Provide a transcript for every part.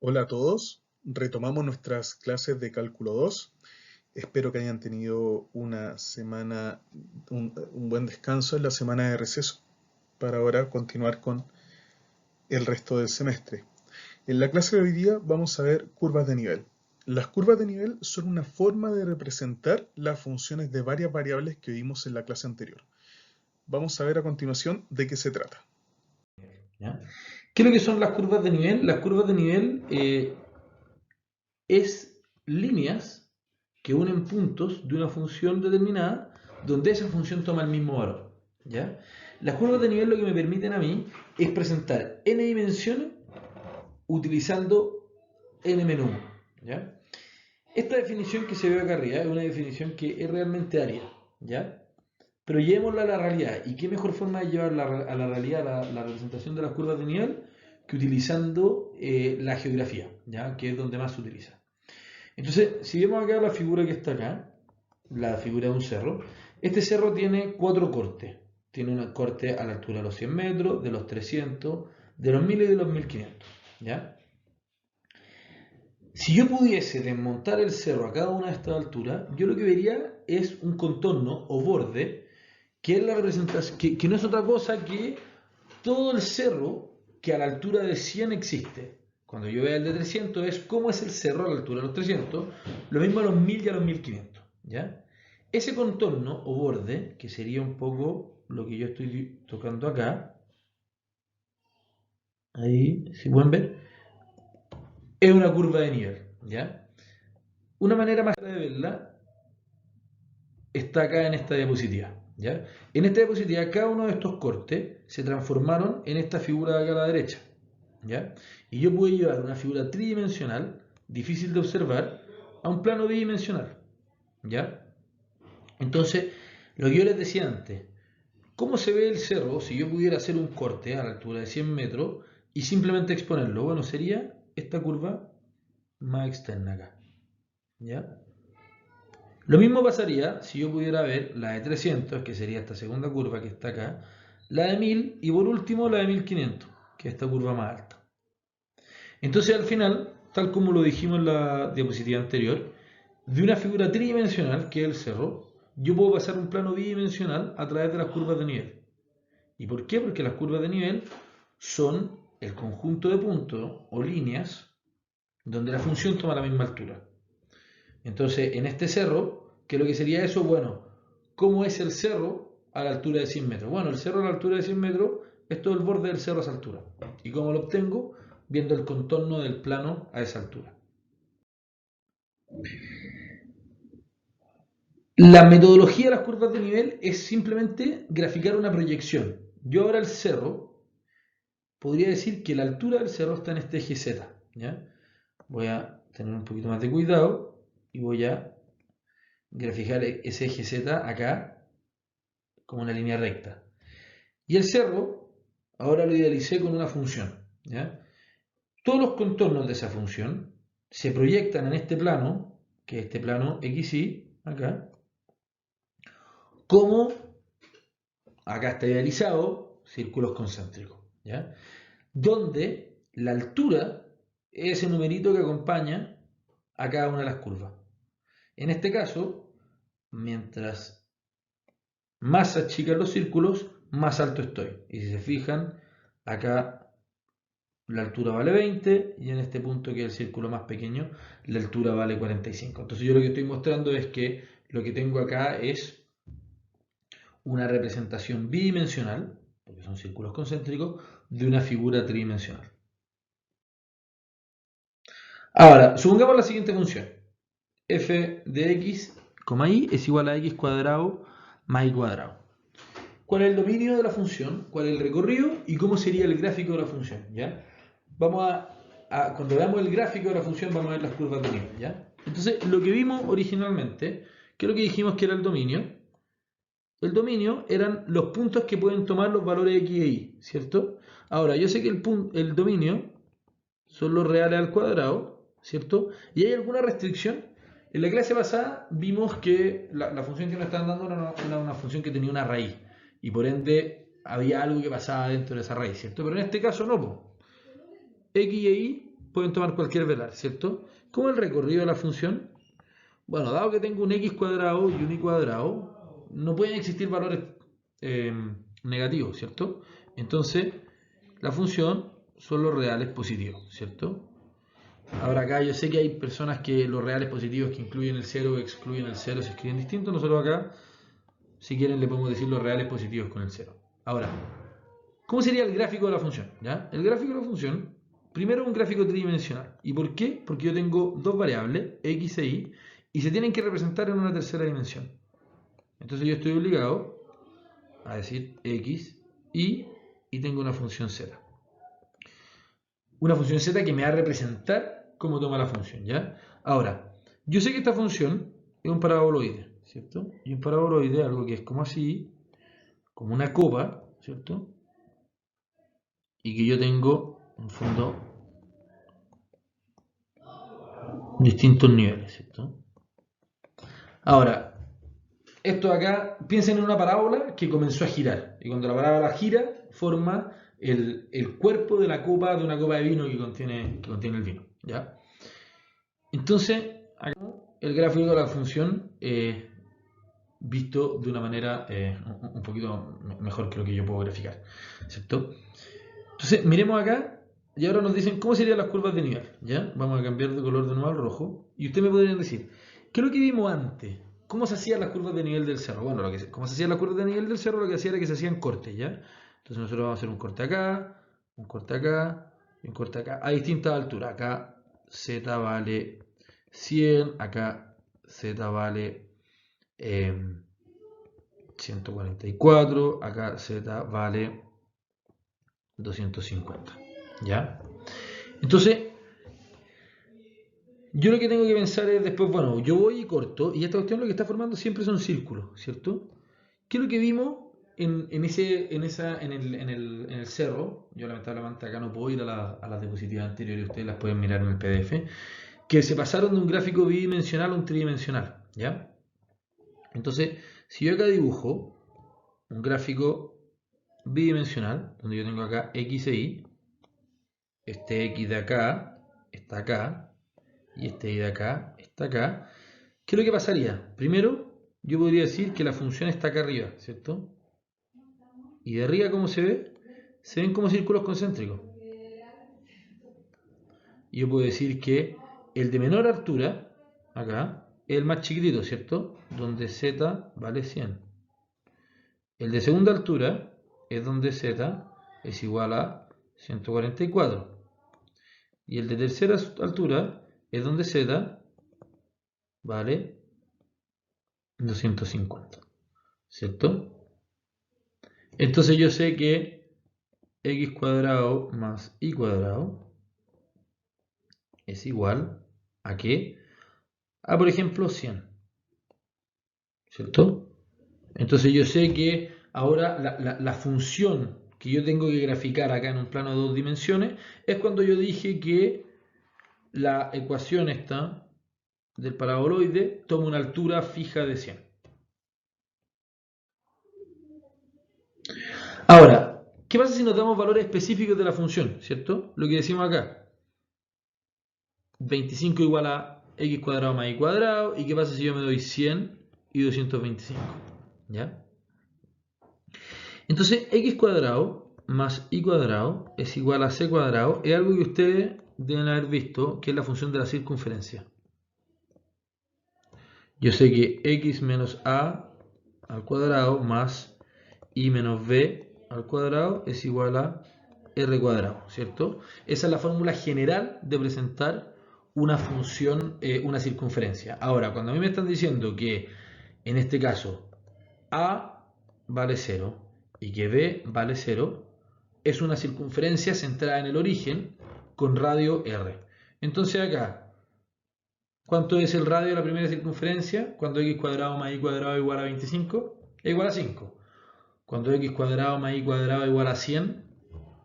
Hola a todos, retomamos nuestras clases de Cálculo 2. Espero que hayan tenido una semana, un buen descanso en la semana de receso para ahora continuar con el resto del semestre. En la clase de hoy día vamos a ver curvas de nivel. Las curvas de nivel son una forma de representar las funciones de varias variables que vimos en la clase anterior. Vamos a ver a continuación de qué se trata. ¿Ya? ¿Qué es lo que son las curvas de nivel? Las curvas de nivel es líneas que unen puntos de una función determinada donde esa función toma el mismo valor. ¿Ya? Las curvas de nivel lo que me permiten a mí es presentar n dimensiones utilizando n menos 1. ¿Ya? Esta definición que se ve acá arriba es una definición que es realmente árida. ¿Ya? Pero llevémosla a la realidad. ¿Y qué mejor forma de llevar a la realidad la representación de las curvas de nivel que utilizando la geografía, ¿ya? Que es donde más se utiliza? Entonces, si vemos acá la figura que está acá, la figura de un cerro, este cerro tiene cuatro cortes. Tiene un corte a la altura de los 100 metros, de los 300, de los 1000 y de los 1500. ¿Ya? Si yo pudiese desmontar el cerro a cada una de estas alturas, yo lo que vería es un contorno o borde que es la representación, que no es otra cosa que todo el cerro que a la altura de 100 existe. Cuando yo vea el de 300 es cómo es el cerro a la altura de los 300, lo mismo a los 1000 y a los 1500. ¿Ya? Ese contorno o borde, que sería un poco lo que yo estoy tocando acá, ahí, si pueden ver, es una curva de nivel. ¿Ya? Una manera más de verla está acá en esta diapositiva. ¿Ya? En esta diapositiva, cada uno de estos cortes se transformaron en esta figura de acá a la derecha. ¿Ya? Y yo puedo llevar una figura tridimensional, difícil de observar, a un plano bidimensional. ¿Ya? Entonces, lo que yo les decía antes, ¿cómo se ve el cerro si yo pudiera hacer un corte a la altura de 100 metros y simplemente exponerlo? Bueno, sería esta curva más externa acá. ¿Ya? Lo mismo pasaría si yo pudiera ver la de 300, que sería esta segunda curva que está acá, la de 1000 y por último la de 1500, que es esta curva más alta. Entonces al final, tal como lo dijimos en la diapositiva anterior, de una figura tridimensional, que es el cerro, yo puedo pasar un plano bidimensional a través de las curvas de nivel. ¿Y por qué? Porque las curvas de nivel son el conjunto de puntos o líneas donde la función toma la misma altura. Entonces, en este cerro, ¿qué es lo que sería eso? Bueno, ¿cómo es el cerro a la altura de 100 metros? Bueno, el cerro a la altura de 100 metros es todo el borde del cerro a esa altura. ¿Y cómo lo obtengo? Viendo el contorno del plano a esa altura. La metodología de las curvas de nivel es simplemente graficar una proyección. Yo ahora el cerro, podría decir que la altura del cerro está en este eje Z. ¿Ya? Voy a tener un poquito más de cuidado y voy a graficar ese eje Z acá como una línea recta. Y el cerro, ahora lo idealicé con una función. ¿Ya? Todos los contornos de esa función se proyectan en este plano, que es este plano XY, acá, como acá está idealizado, círculos concéntricos. ¿Ya? Donde la altura es ese numerito que acompaña a cada una de las curvas. En este caso, mientras más achican los círculos, más alto estoy. Y si se fijan, acá la altura vale 20 y en este punto que es el círculo más pequeño, la altura vale 45. Entonces yo lo que estoy mostrando es que lo que tengo acá es una representación bidimensional, porque son círculos concéntricos, de una figura tridimensional. Ahora, supongamos la siguiente función. F de x, y es igual a x cuadrado más y cuadrado. ¿Cuál es el dominio de la función? ¿Cuál es el recorrido? ¿Y cómo sería el gráfico de la función? ¿Ya? Vamos cuando veamos el gráfico de la función, vamos a ver las curvas de nivel. ¿Ya? Entonces, lo que vimos originalmente, ¿qué es lo que dijimos que era el dominio? El dominio eran los puntos que pueden tomar los valores x e y, ¿cierto? Ahora, yo sé que el dominio son los reales al cuadrado, ¿cierto? Y hay alguna restricción. En la clase pasada vimos que la función que nos estaban dando era una función que tenía una raíz y por ende había algo que pasaba dentro de esa raíz, ¿cierto? Pero en este caso no, po. X y Y pueden tomar cualquier velar, ¿cierto? ¿Cómo es el recorrido de la función? Bueno, dado que tengo un x cuadrado y un y cuadrado, no pueden existir valores negativos, ¿cierto? Entonces, la función son los reales positivos, ¿cierto? Ahora acá yo sé que hay personas que los reales positivos que incluyen el 0 o excluyen el 0 se escriben distinto. Nosotros acá, si quieren, le podemos decir los reales positivos con el 0. Ahora, ¿cómo sería el gráfico de la función? ¿Ya? El gráfico de la función, primero es un gráfico tridimensional. ¿Y por qué? Porque yo tengo dos variables, x e y, y se tienen que representar en una tercera dimensión. Entonces yo estoy obligado a decir x, y tengo una función z. Una función z que me va a representar cómo toma la función, ¿ya? Ahora, yo sé que esta función es un paraboloide, ¿cierto? Y un paraboloide es algo que es como así, como una copa, ¿cierto? Y que yo tengo, en fondo, distintos niveles, ¿cierto? Ahora, esto de acá, piensen en una parábola que comenzó a girar. Y cuando la parábola gira, forma el cuerpo de la copa, de una copa de vino que contiene el vino, ¿ya? Entonces, acá el gráfico de la función visto de una manera un poquito mejor que lo que yo puedo graficar, ¿cierto? Entonces, miremos acá y ahora nos dicen cómo serían las curvas de nivel, ¿ya? Vamos a cambiar de color de nuevo al rojo y ustedes me podrían decir, ¿qué es lo que vimos antes? ¿Cómo se hacían las curvas de nivel del cerro? Bueno, como se hacían las curvas de nivel del cerro, lo que hacía era que se hacían cortes, ¿ya? Entonces nosotros vamos a hacer un corte acá, un corte acá y un corte acá, a distintas alturas. Acá Z vale 100, acá Z vale 144, acá Z vale 250, ¿ya? Entonces, yo lo que tengo que pensar es después, bueno, yo voy y corto, y esta cuestión lo que está formando siempre son círculos, ¿cierto? ¿Qué es lo que vimos en el cerro? Yo lamentablemente acá no puedo ir a las diapositivas anteriores, ustedes las pueden mirar en el PDF, que se pasaron de un gráfico bidimensional a un tridimensional, ¿ya? Entonces, si yo acá dibujo un gráfico bidimensional, donde yo tengo acá x e y, este x de acá está acá, y este y de acá está acá, ¿qué es lo que pasaría? Primero, yo podría decir que la función está acá arriba, ¿cierto? Y de arriba, ¿cómo se ve? Se ven como círculos concéntricos. Y yo puedo decir que el de menor altura, acá, es el más chiquitito, ¿cierto? Donde z vale 100. El de segunda altura es donde z es igual a 144. Y el de tercera altura es donde z vale 250, ¿cierto? Entonces yo sé que x cuadrado más y cuadrado es igual a ¿qué? A, por ejemplo, 100, ¿cierto? Entonces yo sé que ahora la función que yo tengo que graficar acá en un plano de 2 dimensiones es cuando yo dije que la ecuación esta del paraboloide toma una altura fija de 100. Ahora, ¿qué pasa si nos damos valores específicos de la función? ¿Cierto? Lo que decimos acá. 25 igual a x cuadrado más y cuadrado. ¿Y qué pasa si yo me doy 100 y 225? ¿Ya? Entonces, x cuadrado más y cuadrado es igual a c cuadrado. Es algo que ustedes deben haber visto, que es la función de la circunferencia. Yo sé que x menos a al cuadrado más y menos b al cuadrado es igual a r cuadrado, ¿cierto? Esa es la fórmula general de presentar una función, una circunferencia. Ahora, cuando a mí me están diciendo que en este caso a vale 0 y que b vale 0, es una circunferencia centrada en el origen con radio r. Entonces acá, ¿cuánto es el radio de la primera circunferencia? Cuando x cuadrado más y cuadrado igual a 25, es igual a 5. Cuando x cuadrado más y cuadrado igual a 100,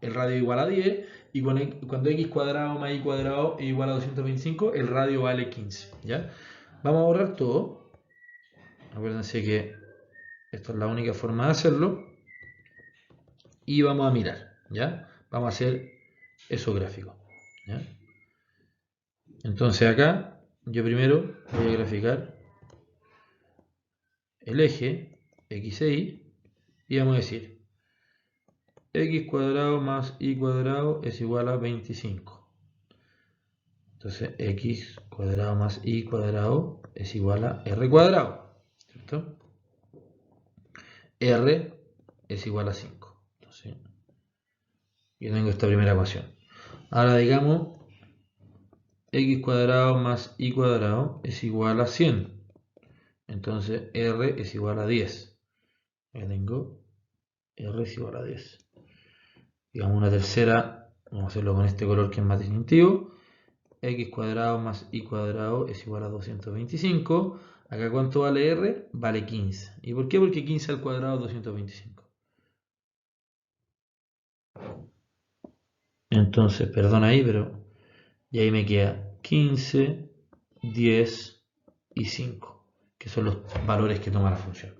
el radio es igual a 10. Y cuando x cuadrado más y cuadrado es igual a 225, el radio vale 15. ¿Ya? Vamos a borrar todo. Acuérdense que esta es la única forma de hacerlo. Y vamos a mirar. ¿Ya? Vamos a hacer esos gráficos. ¿Ya? Entonces acá yo primero voy a graficar el eje x e y y vamos a decir x cuadrado más y cuadrado es igual a 25. Entonces x cuadrado más y cuadrado es igual a r cuadrado, ¿cierto? R es igual a 5. Entonces yo tengo esta primera ecuación. Ahora digamos x cuadrado más y cuadrado es igual a 100. Entonces r es igual a 10. Ya tengo r es igual a 10. Digamos una tercera, vamos a hacerlo con este color que es más distintivo. X cuadrado más y cuadrado es igual a 225. Acá ¿cuánto vale r? Vale 15. ¿Y por qué? Porque 15 al cuadrado es 225. Entonces, perdón ahí, pero y ahí me queda 15, 10 y 5, que son los valores que toma la función.